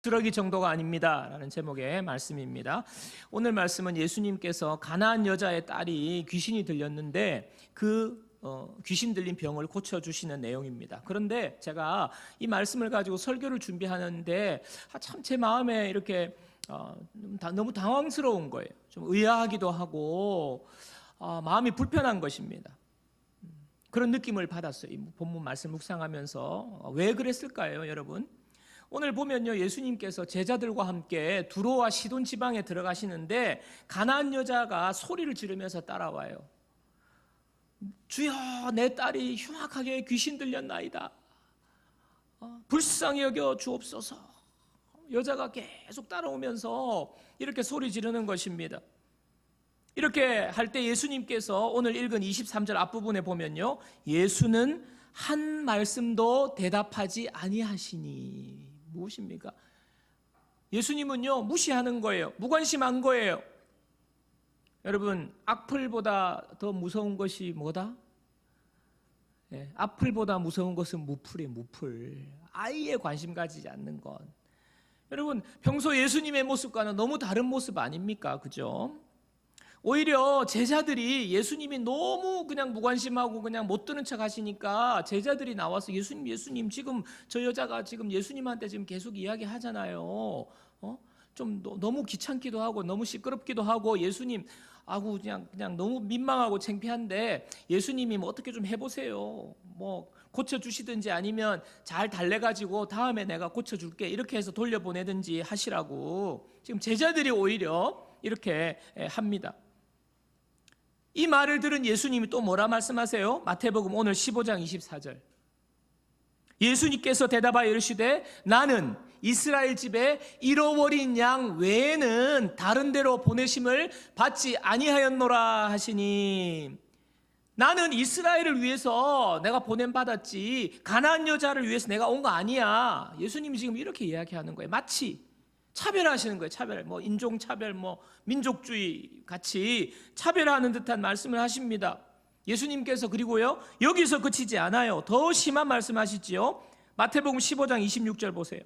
부스러기 정도가 아닙니다 라는 제목의 말씀입니다. 오늘 말씀은 예수님께서 가나안 여자의 딸이 귀신이 들렸는데 그 귀신 들린 병을 고쳐주시는 내용입니다. 그런데 제가 이 말씀을 가지고 설교를 준비하는데 참 제 마음에 이렇게 너무 당황스러운 거예요. 좀 의아하기도 하고 마음이 불편한 것입니다. 그런 느낌을 받았어요. 이 본문 말씀 묵상하면서. 왜 그랬을까요, 여러분? 오늘 보면요, 예수님께서 제자들과 함께 두로와 시돈 지방에 들어가시는데 가나안 여자가 소리를 지르면서 따라와요. 주여, 내 딸이 흉악하게 귀신 들렸나이다. 불쌍히 여겨 주옵소서. 여자가 계속 따라오면서 이렇게 소리 지르는 것입니다. 이렇게 할 때 예수님께서 오늘 읽은 23절 앞부분에 보면요, 예수는 한 말씀도 대답하지 아니하시니. 무엇입니까? 예수님은요, 무시하는 거예요. 무관심한 거예요. 여러분, 악플보다 더 무서운 것이 뭐다? 악플보다 무서운 것은 무플이에요. 무플. 아예 관심 가지지 않는 것. 여러분, 평소 예수님의 모습과는 너무 다른 모습 아닙니까? 그죠? 오히려 제자들이 예수님이 너무 그냥 무관심하고 그냥 못 듣는 척 하시니까 제자들이 나와서 예수님 지금 저 여자가 지금 예수님한테 지금 계속 이야기하잖아요. 좀 너무 귀찮기도 하고 너무 시끄럽기도 하고 예수님 그냥 너무 민망하고 창피한데 예수님이 뭐 어떻게 좀 해보세요. 뭐 고쳐주시든지 아니면 잘 달래가지고 다음에 내가 고쳐줄게 이렇게 해서 돌려보내든지 하시라고 지금 제자들이 오히려 이렇게 합니다. 이 말을 들은 예수님이 또 뭐라 말씀하세요? 마태복음 오늘 15장 24절. 예수님께서 대답하여 이르시되 나는 이스라엘 집에 잃어버린 양 외에는 다른 데로 보내심을 받지 아니하였노라 하시니, 나는 이스라엘을 위해서 내가 보냄받았지 가나안 여자를 위해서 내가 온 거 아니야. 예수님이 지금 이렇게 이야기하는 거예요. 마치 차별하시는 거예요. 차별, 뭐 인종차별, 뭐 민족주의 같이 차별하는 듯한 말씀을 하십니다. 예수님께서 그리고요, 여기서 그치지 않아요. 더 심한 말씀하시지요. 마태복음 15장 26절 보세요.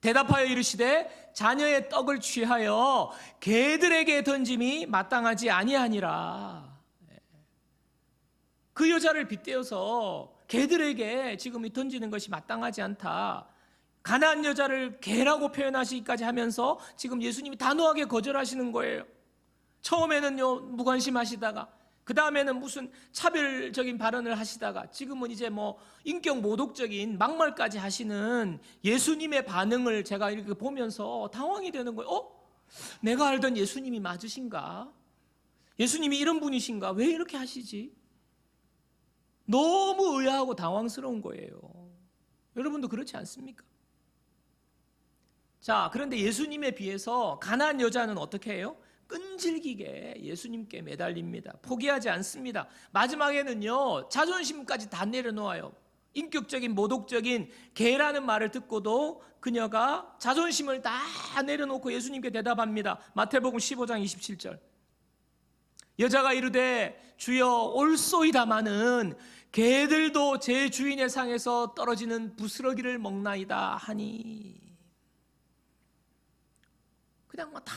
대답하여 이르시되 자녀의 떡을 취하여 개들에게 던짐이 마땅하지 아니하니라. 그 여자를 빗대어서 개들에게 지금 던지는 것이 마땅하지 않다. 가나안 여자를 개라고 표현하시기까지 하면서 지금 예수님이 단호하게 거절하시는 거예요. 처음에는요, 무관심하시다가 그 다음에는 무슨 차별적인 발언을 하시다가 지금은 이제 뭐 인격 모독적인 막말까지 하시는 예수님의 반응을 제가 이렇게 보면서 당황이 되는 거예요. 내가 알던 예수님이 맞으신가? 예수님이 이런 분이신가? 왜 이렇게 하시지? 너무 의아하고 당황스러운 거예요. 여러분도 그렇지 않습니까? 자, 그런데 예수님에 비해서 가나안 여자는 어떻게 해요? 끈질기게 예수님께 매달립니다. 포기하지 않습니다. 마지막에는요, 자존심까지 다 내려놓아요. 인격적인 모독적인 개라는 말을 듣고도 그녀가 자존심을 다 내려놓고 예수님께 대답합니다. 마태복음 15장 27절. 여자가 이르되 주여 올소이다마는 개들도 제 주인의 상에서 떨어지는 부스러기를 먹나이다 하니. 그냥 뭐 다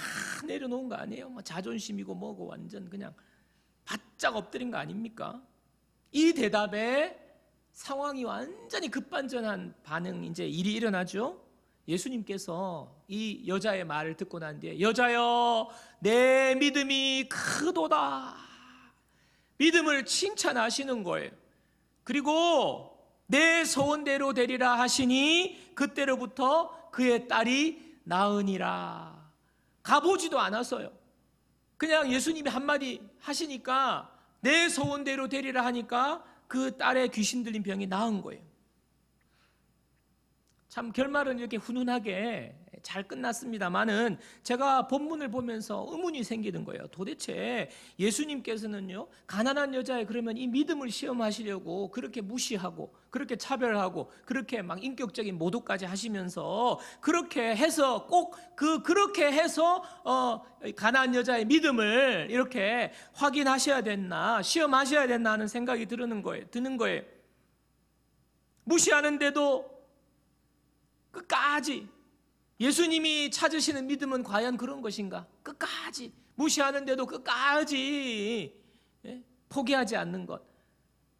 내려놓은 거 아니에요? 뭐 자존심이고 뭐고 완전 그냥 바짝 엎드린 거 아닙니까? 이 대답에 상황이 완전히 급반전한 반응, 이제 일이 일어나죠. 예수님께서 이 여자의 말을 듣고 난 뒤에 여자여 내 믿음이 크도다. 믿음을 칭찬하시는 거예요. 그리고 내 소원대로 되리라 하시니 그때로부터 그의 딸이 나으니라. 가보지도 않았어요. 그냥 예수님이 한마디 하시니까 내 소원대로 되리라 하니까 그 딸의 귀신 들린 병이 나은 거예요. 참 결말은 이렇게 훈훈하게 잘 끝났습니다만은 제가 본문을 보면서 의문이 생기는 거예요. 도대체 예수님께서는요, 가난한 여자의 그러면 이 믿음을 시험하시려고 그렇게 무시하고 그렇게 차별하고 그렇게 막 인격적인 모독까지 하시면서 그렇게 해서 꼭 그렇게 해서 가난한 여자의 믿음을 이렇게 확인하셔야 됐나, 시험하셔야 됐나 하는 생각이 드는 거예요. 무시하는데도 끝까지 예수님이 찾으시는 믿음은 과연 그런 것인가? 끝까지 무시하는데도 끝까지 포기하지 않는 것.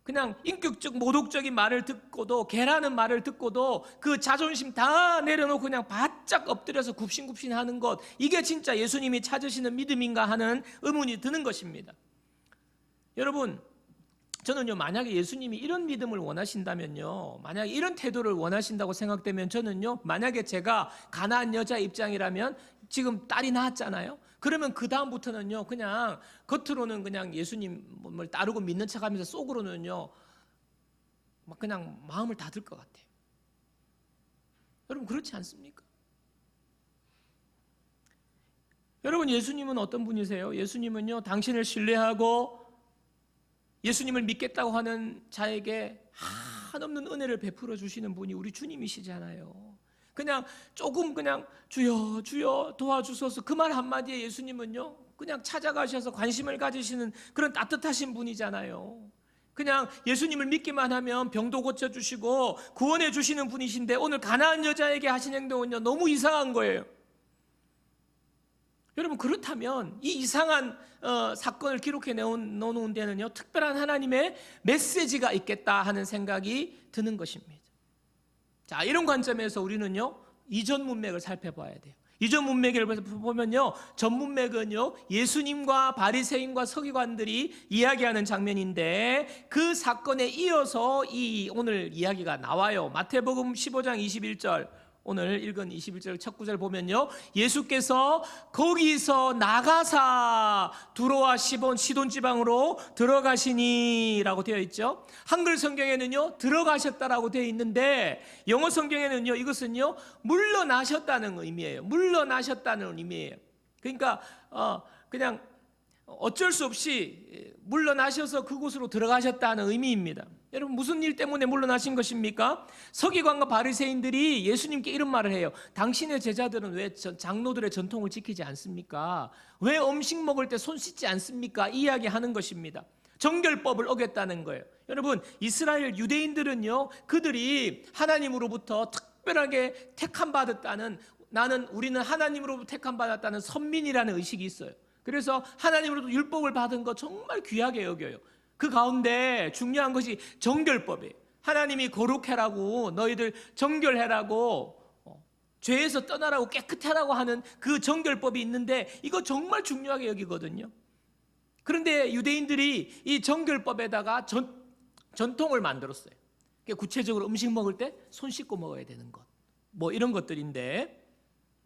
그냥 인격적 모독적인 말을 듣고도, 개라는 말을 듣고도 그 자존심 다 내려놓고 그냥 바짝 엎드려서 굽신굽신하는 것, 이게 진짜 예수님이 찾으시는 믿음인가 하는 의문이 드는 것입니다. 여러분, 저는요, 만약에 예수님이 이런 믿음을 원하신다면요, 만약에 이런 태도를 원하신다고 생각되면, 저는요, 만약에 제가 가나안 여자 입장이라면, 지금 딸이 낳았잖아요. 그러면 그 다음부터는요, 그냥 겉으로는 그냥 예수님을 따르고 믿는 척하면서 속으로는요, 막 그냥 마음을 닫을 것 같아요. 여러분, 그렇지 않습니까? 여러분, 예수님은 어떤 분이세요? 예수님은요, 당신을 신뢰하고 예수님을 믿겠다고 하는 자에게 한없는 은혜를 베풀어 주시는 분이 우리 주님이시잖아요. 그냥 조금 그냥 주여 주여 도와주소서, 그 말 한마디에 예수님은요 그냥 찾아가셔서 관심을 가지시는 그런 따뜻하신 분이잖아요. 그냥 예수님을 믿기만 하면 병도 고쳐주시고 구원해 주시는 분이신데, 오늘 가나안 여자에게 하신 행동은요 너무 이상한 거예요. 여러분, 그렇다면 이 이상한 사건을 기록해 놓은 데는요, 특별한 하나님의 메시지가 있겠다 하는 생각이 드는 것입니다. 자, 이런 관점에서 우리는요, 이전 문맥을 살펴봐야 돼요. 이전 문맥을 보면요, 전 문맥은요, 예수님과 바리새인과 서기관들이 이야기하는 장면인데, 그 사건에 이어서 이 오늘 이야기가 나와요. 마태복음 15장 21절, 오늘 읽은 21절 첫 구절 보면요, 예수께서 거기서 나가사 두로와 시돈 지방으로 들어가시니 라고 되어 있죠. 한글 성경에는요 들어가셨다라고 되어 있는데, 영어 성경에는요 이것은요 물러나셨다는 의미예요. 물러나셨다는 의미예요. 그러니까 그냥 어쩔 수 없이 물러나셔서 그곳으로 들어가셨다는 의미입니다. 여러분, 무슨 일 때문에 물러나신 것입니까? 서기관과 바리새인들이 예수님께 이런 말을 해요. 당신의 제자들은 왜 장로들의 전통을 지키지 않습니까? 왜 음식 먹을 때 손 씻지 않습니까? 이야기하는 것입니다. 정결법을 어겼다는 거예요. 여러분, 이스라엘 유대인들은요, 그들이 하나님으로부터 특별하게 택함 받았다는, 우리는 하나님으로부터 택함 받았다는 선민이라는 의식이 있어요. 그래서 하나님으로부터 율법을 받은 거 정말 귀하게 여겨요. 그 가운데 중요한 것이 정결법이에요. 하나님이 거룩해라고, 너희들 정결해라고, 죄에서 떠나라고, 깨끗해라고 하는 그 정결법이 있는데, 이거 정말 중요하게 여기거든요. 그런데 유대인들이 이 정결법에다가 전통을 만들었어요. 구체적으로 음식 먹을 때 손 씻고 먹어야 되는 것, 뭐 이런 것들인데,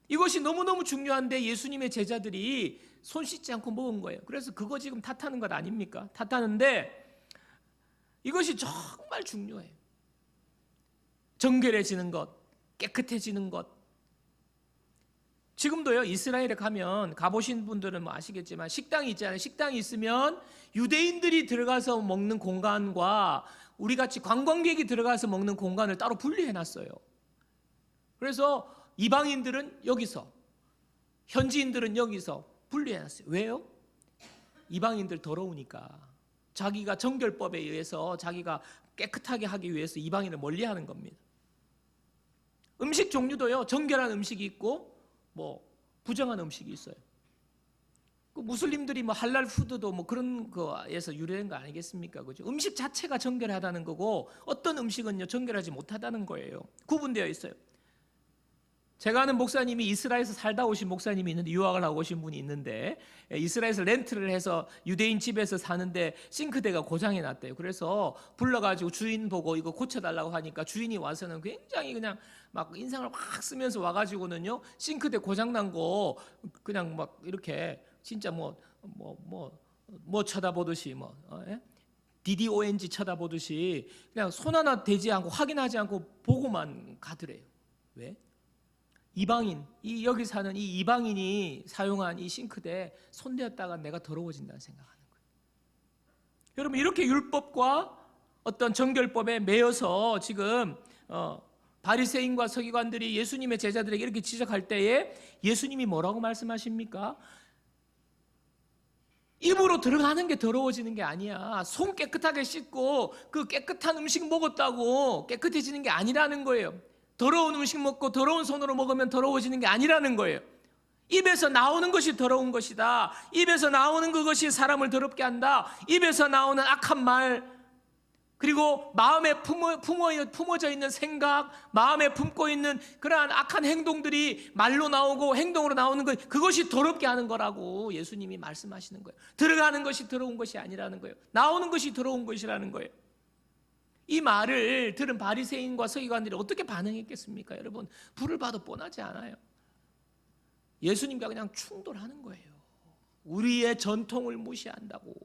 이것이 너무너무 중요한데 예수님의 제자들이 손 씻지 않고 먹은 거예요. 그래서 그거 지금 탓하는 것 아닙니까? 탓하는데, 이것이 정말 중요해요. 정결해지는 것, 깨끗해지는 것. 지금도요, 이스라엘에 가보신 분들은 뭐 아시겠지만 식당이 있잖아요. 식당이 있으면 유대인들이 들어가서 먹는 공간과 우리같이 관광객이 들어가서 먹는 공간을 따로 분리해놨어요. 그래서 이방인들은 여기서, 현지인들은 여기서 분리해놨어요. 왜요? 이방인들 더러우니까. 자기가 정결법에 의해서 자기가 깨끗하게 하기 위해서 이방인을 멀리하는 겁니다. 음식 종류도요, 정결한 음식이 있고 뭐 부정한 음식이 있어요. 그 무슬림들이 뭐 할랄 푸드도 뭐 그런 거에서 유래된 거 아니겠습니까? 그죠? 음식 자체가 정결하다는 거고, 어떤 음식은요 정결하지 못하다는 거예요. 구분되어 있어요. 제가 아는 목사님이 이스라엘에서 살다 오신 목사님이 있는데, 유학을 하고 오신 분이 있는데, 이스라엘에서 렌트를 해서 유대인 집에서 사는데 싱크대가 고장이 났대요. 그래서 불러가지고 주인 보고 이거 고쳐달라고 하니까 주인이 와서는 굉장히 그냥 막 인상을 확 쓰면서 와가지고는요, 싱크대 고장난 거 그냥 막 이렇게 진짜 뭐 쳐다보듯이 DDONG 쳐다보듯이 그냥 손 하나 대지 않고 확인하지 않고 보고만 가더래요. 왜? 이방인, 여기 사는 이 이방인이 사용한 이 싱크대에 손대었다가 내가 더러워진다는 생각하는 거예요. 여러분, 이렇게 율법과 어떤 정결법에 매여서 지금 바리새인과 서기관들이 예수님의 제자들에게 이렇게 지적할 때에 예수님이 뭐라고 말씀하십니까? 입으로 들어가는 게 더러워지는 게 아니야. 손 깨끗하게 씻고 그 깨끗한 음식 먹었다고 깨끗해지는 게 아니라는 거예요. 더러운 음식 먹고 더러운 손으로 먹으면 더러워지는 게 아니라는 거예요. 입에서 나오는 것이 더러운 것이다. 입에서 나오는 그것이 사람을 더럽게 한다. 입에서 나오는 악한 말, 그리고 마음에 품어져 있는 생각, 마음에 품고 있는 그러한 악한 행동들이 말로 나오고 행동으로 나오는 것, 그것이 더럽게 하는 거라고 예수님이 말씀하시는 거예요. 들어가는 것이 더러운 것이 아니라는 거예요. 나오는 것이 더러운 것이라는 거예요. 이 말을 들은 바리새인과 서기관들이 어떻게 반응했겠습니까? 여러분, 불을 봐도 뻔하지 않아요. 예수님과 그냥 충돌하는 거예요. 우리의 전통을 무시한다고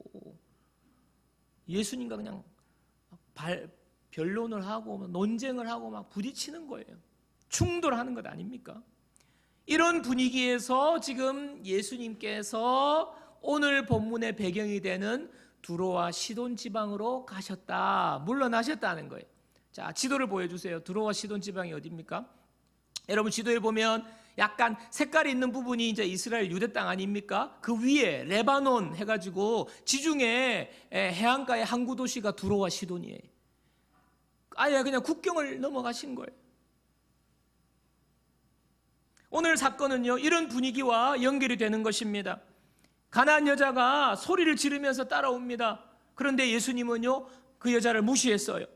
예수님과 그냥 변론을 하고 논쟁을 하고 막 부딪히는 거예요. 충돌하는 것 아닙니까? 이런 분위기에서 지금 예수님께서 오늘 본문의 배경이 되는 두로와 시돈 지방으로 가셨다, 물러나셨다는 거예요. 자, 지도를 보여주세요. 두로와 시돈 지방이 어디입니까? 여러분, 지도에 보면 약간 색깔이 있는 부분이 이제 이스라엘 유대 땅 아닙니까? 그 위에 레바논 해가지고 지중해 해안가의 항구 도시가 두로와 시돈이에요. 아예 그냥 국경을 넘어가신 거예요. 오늘 사건은요, 이런 분위기와 연결이 되는 것입니다. 가나안 여자가 소리를 지르면서 따라옵니다. 그런데 예수님은요, 그 여자를 무시했어요.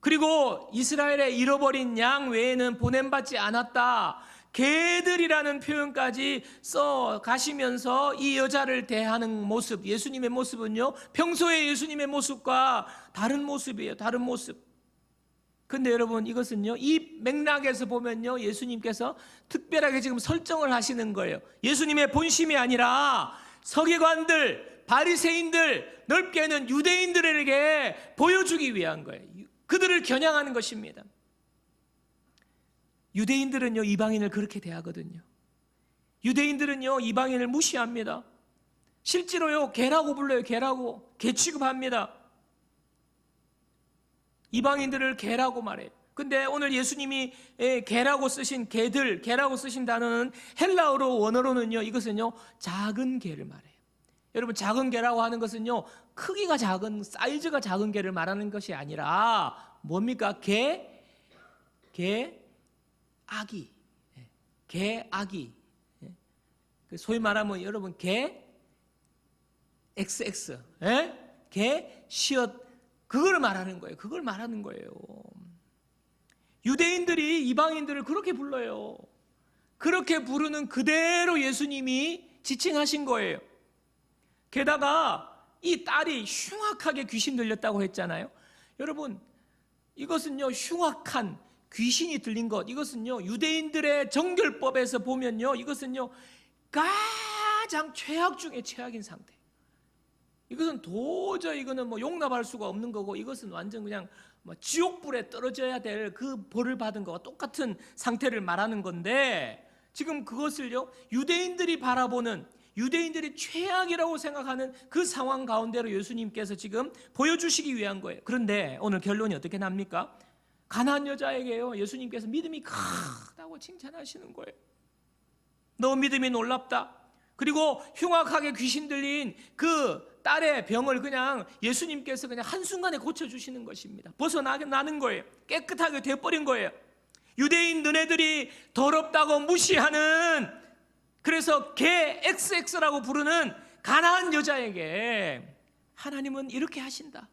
그리고 이스라엘에 잃어버린 양 외에는 보냄받지 않았다, 개들이라는 표현까지 써 가시면서 이 여자를 대하는 모습, 예수님의 모습은요, 평소의 예수님의 모습과 다른 모습이에요. 다른 모습. 근데 여러분, 이것은요, 이 맥락에서 보면요, 예수님께서 특별하게 지금 설정을 하시는 거예요. 예수님의 본심이 아니라 서기관들, 바리새인들, 넓게는 유대인들에게 보여주기 위한 거예요. 그들을 겨냥하는 것입니다. 유대인들은요, 이방인을 그렇게 대하거든요. 유대인들은요, 이방인을 무시합니다. 실제로요, 개라고 불러요. 개라고. 개 취급합니다. 이방인들을 개라고 말해요. 근데 오늘 예수님이 개라고 쓰신 개들, 개라고 쓰신 단어는 헬라어로 원어로는요, 이것은요, 작은 개를 말해요. 여러분, 작은 개라고 하는 것은요, 크기가 작은, 사이즈가 작은 개를 말하는 것이 아니라 뭡니까? 아기. 아기. 소위 말하면 여러분, XX. 시옷. 그걸 말하는 거예요. 그걸 말하는 거예요. 유대인들이 이방인들을 그렇게 불러요. 그렇게 부르는 그대로 예수님이 지칭하신 거예요. 게다가 이 딸이 흉악하게 귀신 들렸다고 했잖아요. 여러분, 이것은요, 흉악한 귀신이 들린 것, 이것은요, 유대인들의 정결법에서 보면요, 이것은요, 가장 최악 중에 최악인 상태. 이것은 도저히 이거는 용납할 수가 없는 거고, 이것은 완전 그냥 지옥불에 떨어져야 될 그 벌을 받은 거와 똑같은 상태를 말하는 건데, 지금 그것을요, 유대인들이 바라보는, 유대인들이 최악이라고 생각하는 그 상황 가운데로 예수님께서 지금 보여주시기 위한 거예요. 그런데 오늘 결론이 어떻게 납니까? 가나안 여자에게요, 예수님께서 믿음이 크다고 칭찬하시는 거예요. 너 믿음이 놀랍다. 그리고 흉악하게 귀신 들린 그 딸의 병을 그냥 예수님께서 그냥 한순간에 고쳐주시는 것입니다. 벗어나는 거예요. 깨끗하게 돼버린 거예요. 유대인 너네들이 더럽다고 무시하는, 그래서 개 XX라고 부르는 가나안 여자에게 하나님은 이렇게 하신다.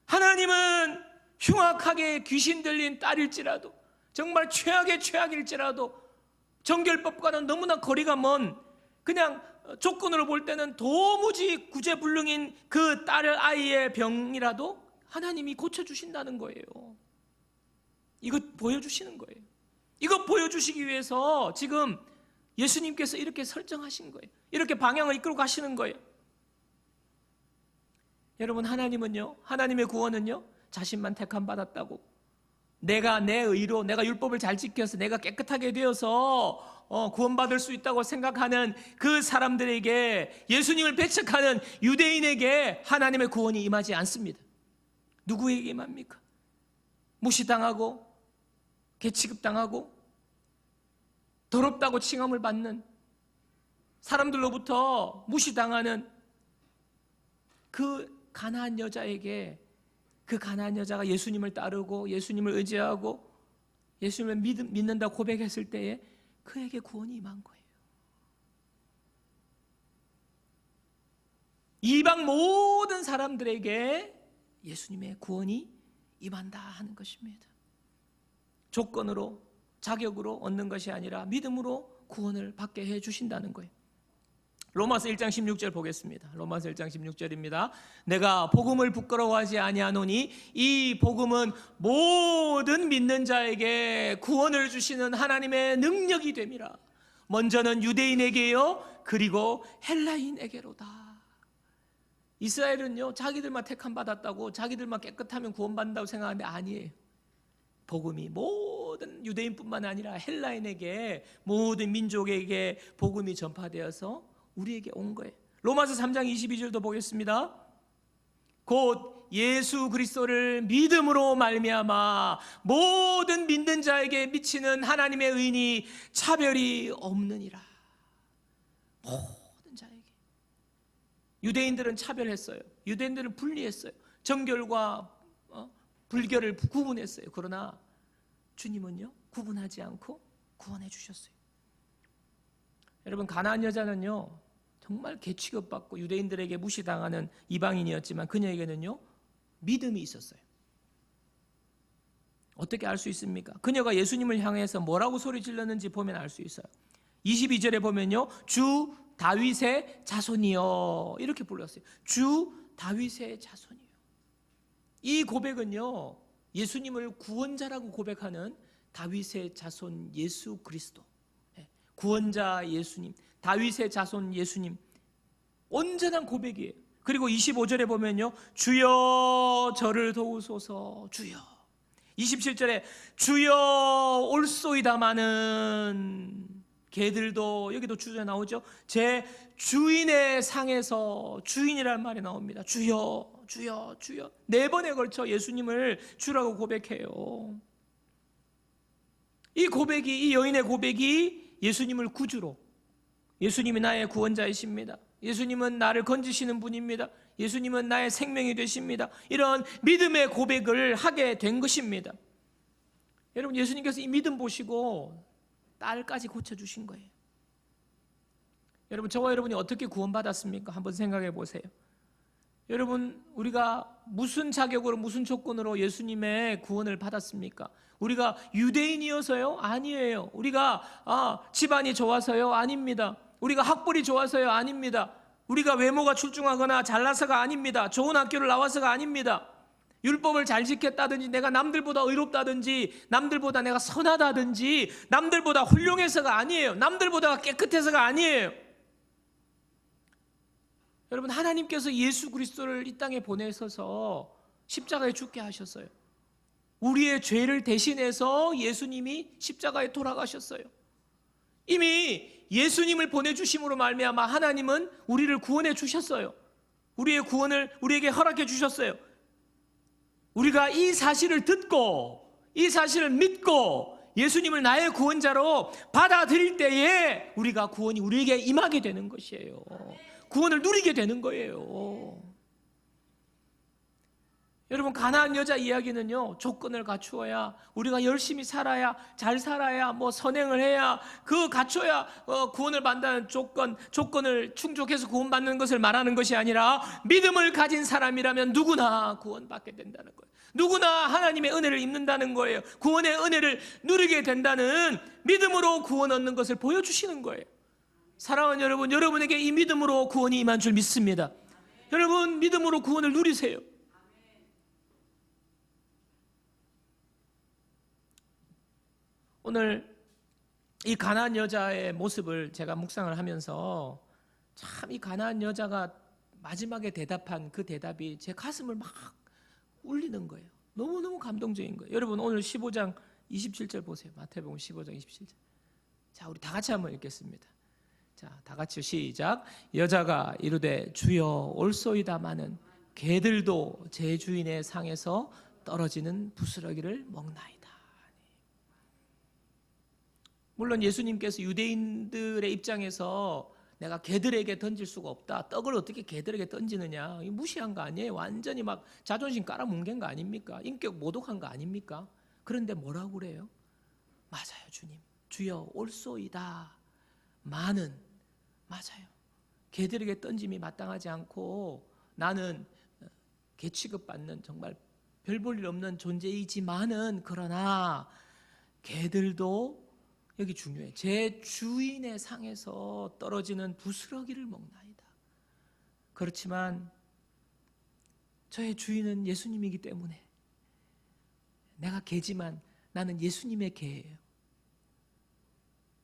하나님은 흉악하게 귀신 들린 딸일지라도, 정말 최악의 최악일지라도, 정결법과는 너무나 거리가 먼, 그냥 조건으로 볼 때는 도무지 구제불능인 그 딸의 아이의 병이라도 하나님이 고쳐주신다는 거예요. 이것 보여주시는 거예요. 이것 보여주시기 위해서 지금 예수님께서 이렇게 설정하신 거예요. 이렇게 방향을 이끌고 가시는 거예요. 여러분, 하나님은요, 하나님의 구원은요, 자신만 택함 받았다고, 내가 내 의로, 내가 율법을 잘 지켜서 내가 깨끗하게 되어서 구원받을 수 있다고 생각하는 그 사람들에게, 예수님을 배척하는 유대인에게 하나님의 구원이 임하지 않습니다. 누구에게 임합니까? 무시당하고 개취급당하고 더럽다고 칭함을 받는, 사람들로부터 무시당하는 그 가나안 여자에게, 그 가나안 여자가 예수님을 따르고 예수님을 의지하고 예수님을 믿는다 고백했을 때에 그에게 구원이 임한 거예요. 이방 모든 사람들에게 예수님의 구원이 임한다 하는 것입니다. 조건으로, 자격으로 얻는 것이 아니라 믿음으로 구원을 받게 해주신다는 거예요. 로마서 1장 16절 보겠습니다. 로마서 1장 16절입니다. 내가 복음을 부끄러워하지 아니하노니 이 복음은 모든 믿는 자에게 구원을 주시는 하나님의 능력이 됨이라. 먼저는 유대인에게요, 그리고 헬라인에게로다. 이스라엘은요, 자기들만 택함 받았다고, 자기들만 깨끗하면 구원받는다고 생각하는데 아니에요. 복음이 모든 유대인뿐만 아니라 헬라인에게, 모든 민족에게 복음이 전파되어서 우리에게 온 거예요. 로마서 3장 22절도 보겠습니다. 곧 예수 그리스도를 믿음으로 말미암아 모든 믿는 자에게 미치는 하나님의 의인이 차별이 없느니라. 모든 자에게. 유대인들은 차별했어요. 유대인들은 분리했어요. 정결과 불결을 구분했어요. 그러나 주님은요, 구분하지 않고 구원해 주셨어요. 여러분, 가나안 여자는요, 정말 개취급받고 유대인들에게 무시당하는 이방인이었지만 그녀에게는요, 믿음이 있었어요. 어떻게 알 수 있습니까? 그녀가 예수님을 향해서 뭐라고 소리 질렀는지 보면 알 수 있어요. 22절에 보면요, 주 다윗의 자손이여, 이렇게 불렀어요. 주 다윗의 자손이요. 이 고백은요, 예수님을 구원자라고 고백하는 다윗의 자손 예수 그리스도, 구원자 예수님, 다윗의 자손 예수님, 온전한 고백이에요. 그리고 25절에 보면요, 주여 저를 도우소서. 주여. 27절에 주여 올소이다마는 개들도, 여기도 주저 나오죠. 제 주인의 상에서, 주인이라는 말이 나옵니다. 주여 주여 주여. 4번에 걸쳐 예수님을 주라고 고백해요. 이 고백이, 이 여인의 고백이 예수님을 구주로, 예수님이 나의 구원자이십니다, 예수님은 나를 건지시는 분입니다, 예수님은 나의 생명이 되십니다, 이런 믿음의 고백을 하게 된 것입니다. 여러분, 예수님께서 이 믿음 보시고 딸까지 고쳐주신 거예요. 여러분, 저와 여러분이 어떻게 구원받았습니까? 한번 생각해 보세요. 여러분, 우리가 무슨 자격으로, 무슨 조건으로 예수님의 구원을 받았습니까? 우리가 유대인이어서요? 아니에요. 우리가 집안이 좋아서요? 아닙니다. 우리가 학벌이 좋아서요? 아닙니다. 우리가 외모가 출중하거나 잘나서가 아닙니다. 좋은 학교를 나와서가 아닙니다. 율법을 잘 지켰다든지, 내가 남들보다 의롭다든지, 남들보다 내가 선하다든지, 남들보다 훌륭해서가 아니에요. 남들보다 깨끗해서가 아니에요. 여러분, 하나님께서 예수 그리스도를 이 땅에 보내셔서 십자가에 죽게 하셨어요. 우리의 죄를 대신해서 예수님이 십자가에 돌아가셨어요. 이미 예수님을 보내주심으로 말미암아 하나님은 우리를 구원해 주셨어요. 우리의 구원을 우리에게 허락해 주셨어요. 우리가 이 사실을 듣고, 이 사실을 믿고 예수님을 나의 구원자로 받아들일 때에 우리가 구원이 우리에게 임하게 되는 것이에요. 구원을 누리게 되는 거예요. 여러분, 가나안 여자 이야기는요, 조건을 갖추어야, 우리가 열심히 살아야, 잘 살아야, 선행을 해야, 그 갖춰야 구원을 받는 조건을 충족해서 구원받는 것을 말하는 것이 아니라, 믿음을 가진 사람이라면 누구나 구원받게 된다는 거예요. 누구나 하나님의 은혜를 입는다는 거예요. 구원의 은혜를 누리게 된다는, 믿음으로 구원 얻는 것을 보여주시는 거예요. 사랑하는 여러분, 여러분에게 이 믿음으로 구원이 임한 줄 믿습니다. 여러분, 믿음으로 구원을 누리세요. 오늘 이 가나안 여자의 모습을 제가 묵상을 하면서 참 이 가나안 여자가 마지막에 대답한 그 대답이 제 가슴을 막 울리는 거예요. 너무너무 감동적인 거예요. 여러분, 오늘 15장 27절 보세요. 마태복음 15장 27절. 자, 우리 다 같이 한번 읽겠습니다. 자, 다 같이 시작. 여자가 이르되 주여 올소이다마는 개들도 제 주인의 상에서 떨어지는 부스러기를 먹나이다. 물론 예수님께서 유대인들의 입장에서 내가 개들에게 던질 수가 없다, 떡을 어떻게 개들에게 던지느냐, 무시한 거 아니에요. 완전히 막 자존심 깔아뭉갠 거 아닙니까? 인격 모독한 거 아닙니까? 그런데 뭐라고 그래요? 맞아요, 주님. 주여 올소이다. 많은 맞아요. 개들에게 던짐이 마땅하지 않고 나는 개 취급받는 정말 별 볼 일 없는 존재이지만은 그러나 개들도 여기 중요해. 제 주인의 상에서 떨어지는 부스러기를 먹나이다. 그렇지만 저의 주인은 예수님이기 때문에 내가 개지만 나는 예수님의 개예요.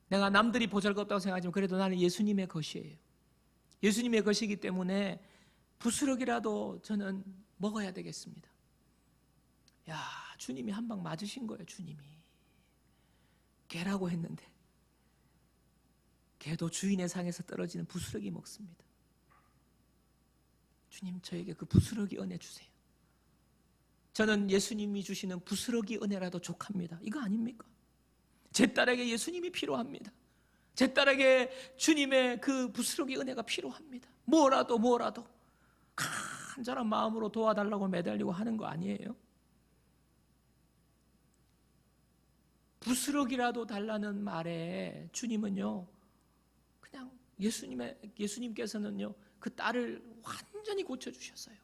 내가 남들이 보잘것없다고 생각하지만 그래도 나는 예수님의 것이에요. 예수님의 것이기 때문에 부스러기라도 저는 먹어야 되겠습니다. 야, 주님이 한 방 맞으신 거예요. 주님이 개라고 했는데 개도 주인의 상에서 떨어지는 부스러기 먹습니다. 주님, 저에게 그 부스러기 은혜 주세요. 저는 예수님이 주시는 부스러기 은혜라도 족합니다. 이거 아닙니까? 제 딸에게 예수님이 필요합니다. 제 딸에게 주님의 그 부스러기 은혜가 필요합니다. 뭐라도 간절한 마음으로 도와달라고 매달리고 하는 거 아니에요? 부스러기라도 달라는 말에 주님은요, 그냥 예수님께서는요, 그 딸을 완전히 고쳐주셨어요.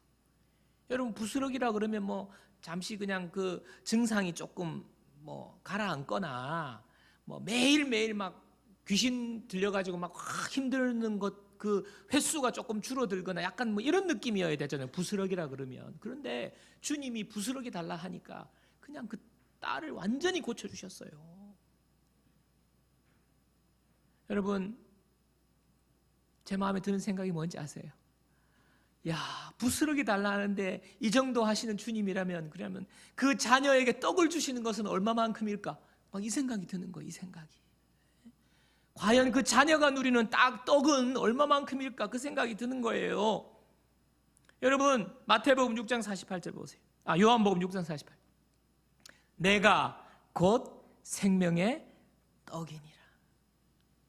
여러분, 부스러기라 그러면 뭐 잠시 그냥 그 증상이 조금 뭐 가라앉거나 뭐 매일매일 막 귀신 들려가지고 막 힘드는 것 그 횟수가 조금 줄어들거나 약간 뭐 이런 느낌이어야 되잖아요. 부스러기라 그러면. 그런데 주님이 부스러기 달라 하니까 그냥 그 딸을 완전히 고쳐주셨어요. 여러분, 제 마음에 드는 생각이 뭔지 아세요? 야, 부스러기 달라 하는데 이 정도 하시는 주님이라면, 그러면 그 자녀에게 떡을 주시는 것은 얼마만큼일까? 막 이 생각이 드는 거예요. 이 생각이. 과연 그 자녀가 누리는 떡은 얼마만큼일까? 그 생각이 드는 거예요. 여러분, 마태복음 6장 48절 보세요. 요한복음 6장 48. 내가 곧 생명의 떡이니라.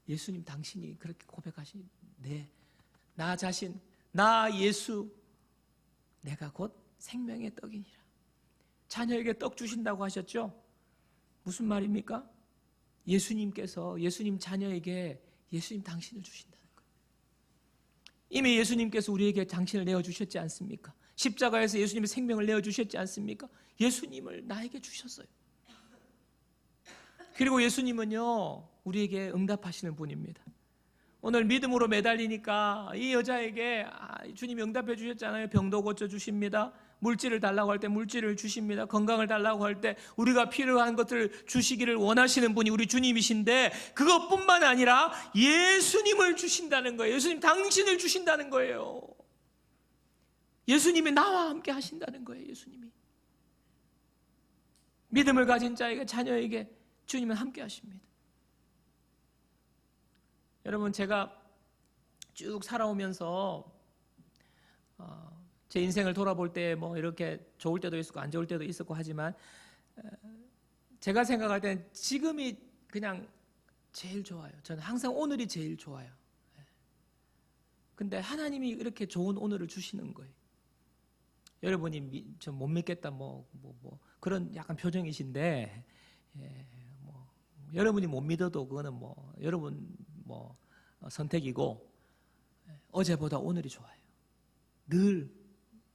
예수님 당신이 그렇게 고백하시니, 네, 나 자신, 나 예수, 내가 곧 생명의 떡이니라. 자녀에게 떡 주신다고 하셨죠? 무슨 말입니까? 예수님 자녀에게 예수님 당신을 주신다는 거예요. 이미 예수님께서 우리에게 당신을 내어주셨지 않습니까? 십자가에서 예수님의 생명을 내어주셨지 않습니까? 예수님을 나에게 주셨어요. 그리고 예수님은요, 우리에게 응답하시는 분입니다. 오늘 믿음으로 매달리니까 이 여자에게 주님이 응답해 주셨잖아요. 병도 고쳐주십니다. 물질을 달라고 할 때 물질을 주십니다. 건강을 달라고 할 때 우리가 필요한 것들을 주시기를 원하시는 분이 우리 주님이신데, 그것뿐만 아니라 예수님을 주신다는 거예요. 예수님 당신을 주신다는 거예요. 예수님이 나와 함께 하신다는 거예요. 예수님이 믿음을 가진 자에게, 자녀에게 주님은 함께 하십니다. 여러분, 제가 쭉 살아오면서 제 인생을 돌아볼 때 뭐 이렇게 좋을 때도 있었고 안 좋을 때도 있었고 하지만, 제가 생각할 때는 지금이 그냥 제일 좋아요. 저는 항상 오늘이 제일 좋아요. 근데 하나님이 이렇게 좋은 오늘을 주시는 거예요. 여러분이 저 못 믿겠다 뭐 그런 약간 표정이신데, 여러분이 못 믿어도 그거는 뭐 여러분 선택이고, 어제보다 오늘이 좋아요. 늘.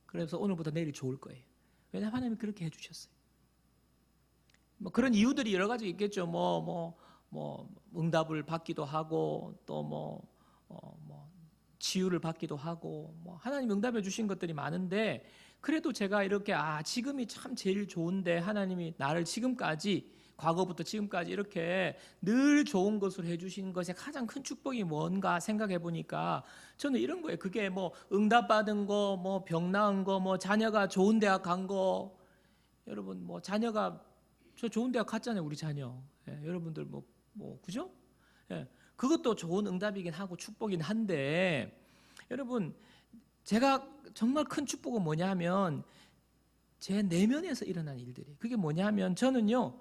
그래서 오늘보다 내일이 좋을 거예요. 왜냐하면 하나님이 그렇게 해주셨어요. 뭐 그런 이유들이 여러 가지 있겠죠. 응답을 받기도 하고, 또 치유를 받기도 하고, 하나님 응답해 주신 것들이 많은데, 그래도 제가 이렇게 지금이 참 제일 좋은데 하나님이 나를 지금까지, 과거부터 지금까지 이렇게 늘 좋은 것을 해주신 것의 가장 큰 축복이 뭔가 생각해 보니까 저는 이런 거예요. 그게 응답받은 거, 병 나은 거, 자녀가 좋은 대학 간 거. 여러분, 자녀가 저 좋은 대학 갔잖아요, 우리 자녀. 여러분들 그죠? 그것도 좋은 응답이긴 하고 축복이긴 한데, 여러분, 제가 정말 큰 축복은 뭐냐면 제 내면에서 일어난 일들이. 그게 뭐냐면, 저는요,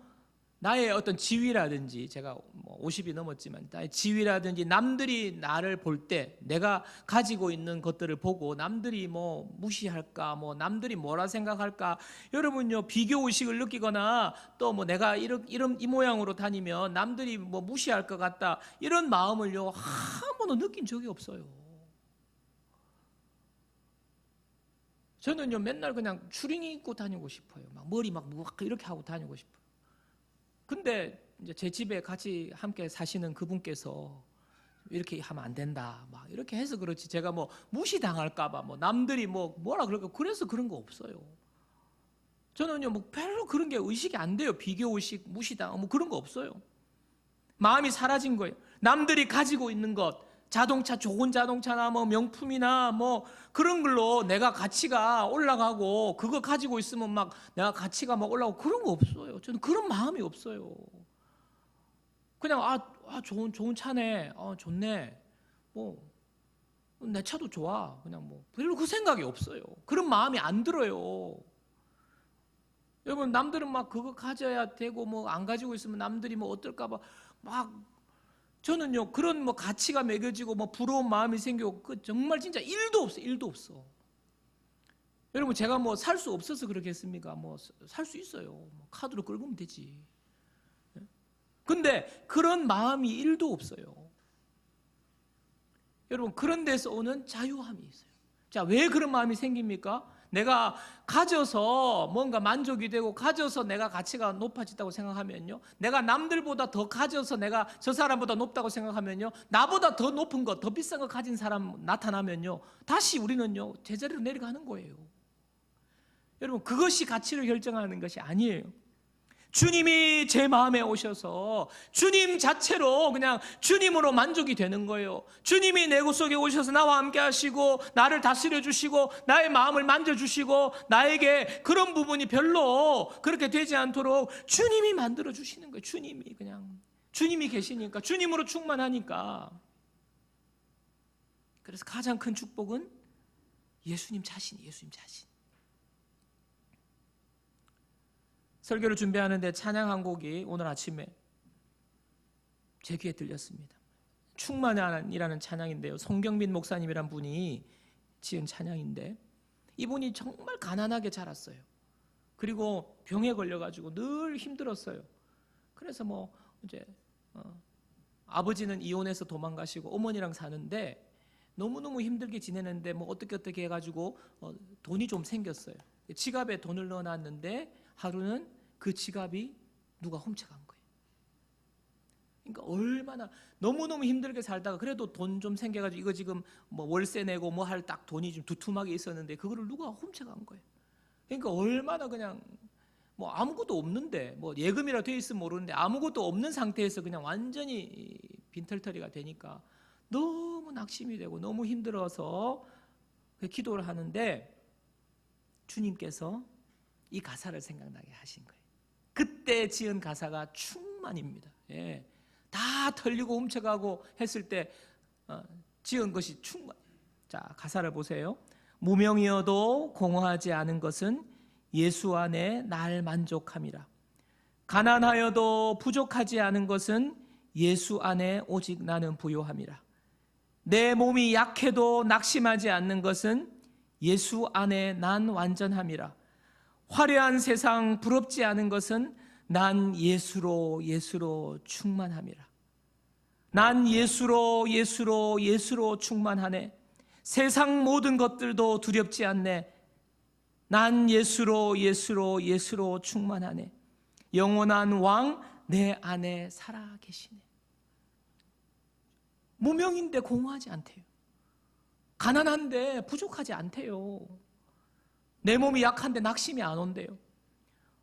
나의 어떤 지위라든지, 제가 뭐 50이 넘었지만 나의 지위라든지 남들이 나를 볼 때 내가 가지고 있는 것들을 보고 남들이 뭐 무시할까, 뭐 남들이 뭐라 생각할까, 여러분요 비교 의식을 느끼거나 또 뭐 내가 이런 이 모양으로 다니면 남들이 뭐 무시할 것 같다, 이런 마음을요 한 번도 느낀 적이 없어요. 저는요 맨날 그냥 추리닝 입고 다니고 싶어요. 막 머리 막 이렇게 하고 다니고 싶어요. 근데 이제 제 집에 같이 함께 사시는 그분께서 이렇게 하면 안 된다, 막 이렇게 해서 그렇지, 제가 뭐 무시당할까봐 뭐 남들이 뭐라 그럴까, 그래서 그런 거 없어요. 저는요 뭐 별로 그런 게 의식이 안 돼요. 비교 의식, 무시당, 뭐 그런 거 없어요. 마음이 사라진 거예요. 남들이 가지고 있는 것, 자동차, 좋은 자동차나 뭐 명품이나 뭐 그런 걸로 내가 가치가 올라가고, 그거 가지고 있으면 막 내가 가치가 막 올라가고, 그런 거 없어요. 저는 그런 마음이 없어요. 그냥 좋은 차네, 좋네, 뭐 내 차도 좋아, 그냥 뭐 별로 그 생각이 없어요. 그런 마음이 안 들어요. 여러분, 남들은 막 그거 가져야 되고 뭐 안 가지고 있으면 남들이 뭐 어떨까봐 막, 저는요 그런 뭐 가치가 매겨지고 뭐 부러운 마음이 생기고, 그 정말 진짜 일도 없어, 일도 없어. 여러분, 제가 뭐 살 수 없어서 그러겠습니까? 뭐 살 수 있어요. 뭐 카드로 긁으면 되지. 근데 그런 마음이 일도 없어요. 여러분, 그런 데서 오는 자유함이 있어요. 자, 왜 그런 마음이 생깁니까? 내가 가져서 뭔가 만족이 되고, 가져서 내가 가치가 높아졌다고 생각하면요, 내가 남들보다 더 가져서 내가 저 사람보다 높다고 생각하면요, 나보다 더 높은 것, 더 비싼 거 가진 사람 나타나면요, 다시 우리는요 제자리로 내려가는 거예요. 여러분, 그것이 가치를 결정하는 것이 아니에요. 주님이 제 마음에 오셔서 주님 자체로 그냥 주님으로 만족이 되는 거예요. 주님이 내 속에 오셔서 나와 함께 하시고 나를 다스려 주시고 나의 마음을 만져주시고, 나에게 그런 부분이 별로 그렇게 되지 않도록 주님이 만들어 주시는 거예요. 주님이, 그냥 주님이 계시니까, 주님으로 충만하니까. 그래서 가장 큰 축복은 예수님 자신이, 예수님 자신. 설교를 준비하는데 찬양 한 곡이 오늘 아침에 제 귀에 들렸습니다. 충만이라는 찬양인데요, 송경민 목사님이란 분이 지은 찬양인데, 이분이 정말 가난하게 자랐어요. 그리고 병에 걸려가지고 늘 힘들었어요. 그래서 뭐 이제 아버지는 이혼해서 도망가시고 어머니랑 사는데 너무너무 힘들게 지내는데, 뭐 어떻게 해가지고 돈이 좀 생겼어요. 지갑에 돈을 넣어놨는데 하루는 그 지갑이 누가 훔쳐간 거예요. 그러니까 얼마나 너무너무 힘들게 살다가 그래도 돈 좀 생겨가지고 이거 지금 뭐 월세 내고 뭐 할 딱 돈이 좀 두툼하게 있었는데 그거를 누가 훔쳐간 거예요. 그러니까 얼마나 그냥 뭐 아무것도 없는데, 뭐 예금이라 돼 있으면 모르는데 아무것도 없는 상태에서 그냥 완전히 빈털터리가 되니까 너무 낙심이 되고 너무 힘들어서 기도를 하는데, 주님께서 이 가사를 생각나게 하신 거예요. 그때 지은 가사가 충만입니다. 예. 다 털리고 훔쳐가고 했을 때 지은 것이 충만. 자, 가사를 보세요. 무명이어도 공허하지 않은 것은 예수 안에 날 만족함이라. 가난하여도 부족하지 않은 것은 예수 안에 오직 나는 부요함이라. 내 몸이 약해도 낙심하지 않는 것은 예수 안에 난 완전함이라. 화려한 세상 부럽지 않은 것은 난 예수로 충만함이라. 난 예수로 충만하네. 세상 모든 것들도 두렵지 않네. 난 예수로 충만하네. 영원한 왕 내 안에 살아 계시네. 무명인데 공허하지 않대요. 가난한데 부족하지 않대요. 내 몸이 약한데 낙심이 안 온대요.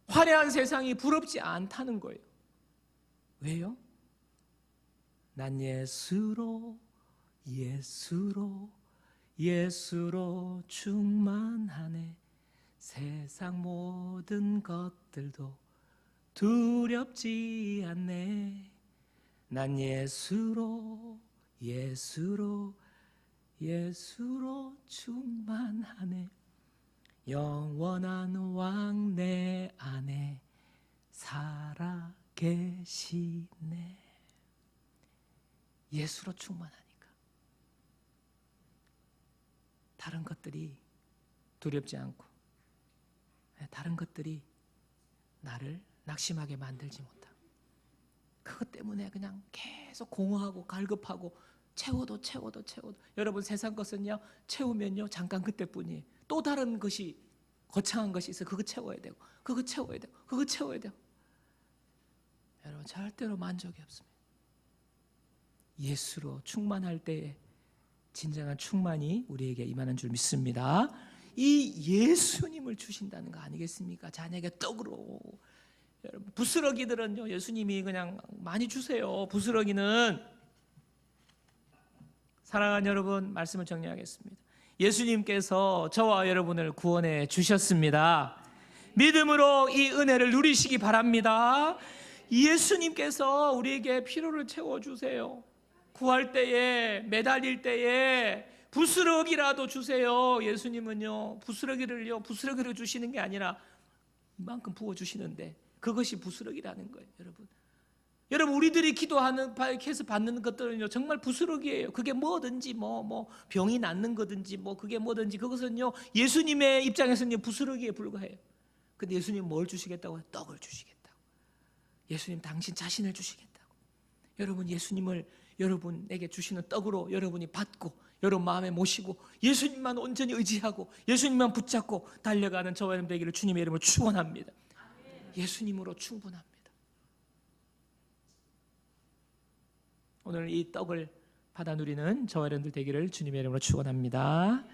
화려한 세상이 부럽지 않다는 거예요. 왜요? 난 예수로 충만하네. 세상 모든 것들도 두렵지 않네. 난 예수로 충만하네. 영원한 왕 내 안에 살아 계시네. 예수로 충만하니까 다른 것들이 두렵지 않고, 다른 것들이 나를 낙심하게 만들지 못하고, 그것 때문에 그냥 계속 공허하고 갈급하고 채워도 여러분, 세상 것은요 채우면요 잠깐 그때뿐이에요. 또 다른 것이, 거창한 것이 있어. 그거 채워야 되고, 그거 채워야 되고, 그거 채워야 되고. 여러분, 절대로 만족이 없습니다. 예수로 충만할 때에 진정한 충만이 우리에게 임하는 줄 믿습니다. 이 예수님을 주신다는 거 아니겠습니까? 자녀에게 떡으로. 여러분, 부스러기들은요 예수님이 그냥 많이 주세요. 부스러기는, 사랑하는 여러분, 말씀을 정리하겠습니다. 예수님께서 저와 여러분을 구원해 주셨습니다. 믿음으로 이 은혜를 누리시기 바랍니다. 예수님께서 우리에게 필요를 채워주세요. 구할 때에, 매달릴 때에 부스러기라도 주세요. 예수님은요 부스러기를 주시는 게 아니라 이만큼 부어주시는데, 그것이 부스러기라는 거예요. 여러분, 우리들이 기도하는, 해서 받는 것들은요 정말 부스러기예요. 그게 뭐든지, 병이 낫는 거든지, 그게 뭐든지, 그것은요 예수님의 입장에서는 부스러기에 불과해요. 근데 예수님 뭘 주시겠다고요? 떡을 주시겠다고. 예수님 당신 자신을 주시겠다고. 여러분, 예수님을 여러분에게 주시는 떡으로 여러분이 받고, 여러분 마음에 모시고, 예수님만 온전히 의지하고, 예수님만 붙잡고 달려가는 저와 여러분 되기를 주님의 이름으로 축원합니다. 예수님으로 충분합니다. 오늘 이 떡을 받아 누리는 저와 여러분들 되기를 주님의 이름으로 축원합니다.